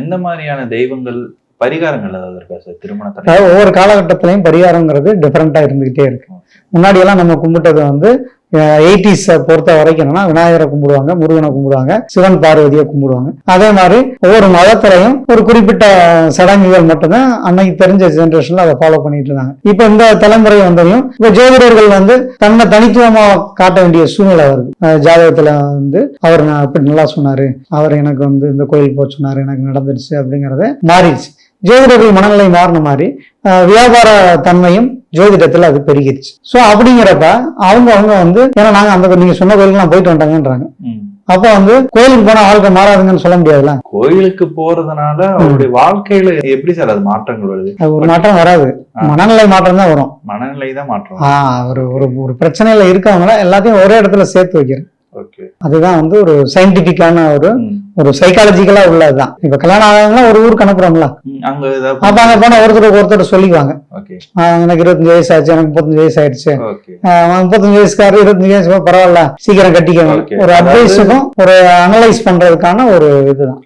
எந்த மாதிரியான தெய்வங்கள் பரிகாரங்கள் ஏதாவது இருக்கா சார் திருமணத்தை? அதாவது ஒவ்வொரு காலகட்டத்திலையும் பரிகாரங்கிறது டிஃப்ரெண்டா இருந்துகிட்டே இருக்கு. முன்னாடி எல்லாம் நம்ம கும்பிட்டது வந்து 80s பொறுத்த வரைக்கும் என்னன்னா விநாயகரை கும்பிடுவாங்க, முருகனை கும்பிடுவாங்க, சிவன் பார்வதியை கும்பிடுவாங்க. அதே மாதிரி ஒவ்வொரு மதத்திலையும் ஒரு குறிப்பிட்ட சடங்குகள் மட்டும்தான் அன்னைக்கு தெரிஞ்ச ஜெனரேஷன்ல அதை ஃபாலோ பண்ணிட்டு இருந்தாங்க. இப்ப இந்த தலைமுறை வந்ததையும் இப்ப ஜோதிடர்கள் வந்து தன்னை தனித்துவமா காட்ட வேண்டிய சூழ்நிலை வருது. ஜாதகத்துல வந்து அவர் நான் அப்படி நல்லா சொன்னாரு, அவர் எனக்கு வந்து இந்த கோயில் போக சொன்னாரு, எனக்கு நடந்துருச்சு அப்படிங்கறத மாறிடுச்சு. ஜோதிடர்கள் மனநிலை மாறின மாதிரி வியாபார தன்மையும் ஜோதிடத்துல அது பெருகிருச்சு. சோ அப்படிங்கிறப்ப அவங்க வந்து ஏன்னா நாங்க அந்த நீங்க சொன்ன கோயிலுக்கு போயிட்டு வந்துட்டாங்கன்றாங்க. அப்ப வந்து கோயிலுக்கு போனா வாழ்க்கை மாறாதுங்கன்னு சொல்ல முடியாதுல்ல. கோயிலுக்கு போறதுனால அவருடைய வாழ்க்கையில எப்படி சார் அது மாற்றங்கள் வருது? ஒரு மாற்றம் வராது, மனநிலை மாற்றம் தான் வரும். மனநிலை தான் மாற்றம். ஒரு பிரச்சனையில இருக்கவங்கள எல்லாத்தையும் ஒரே இடத்துல சேர்த்து வைக்கிறேன். அதுதான் வந்து ஒரு சயின்டிபிக்கான ஒரு சைக்காலஜிக்கலா உள்ளதுதான். இப்ப கல்யாணம் ஆகாதவங்களா ஒரு ஊருக்கு அனுப்புறோம்ல, அப்ப அங்க போனா ஒருத்தர் சொல்லிக்குவாங்க, எனக்கு 25 வயசு ஆச்சு, எனக்கு 35 வயசு ஆயிடுச்சு, 35 வயசுக்காரரு 25 வயசு பரவாயில்ல சீக்கிரம் கட்டிக்கணும். ஒரு அட்வைஸுக்கும் ஒரு அனலைஸ் பண்றதுக்கான ஒரு இதுதான்.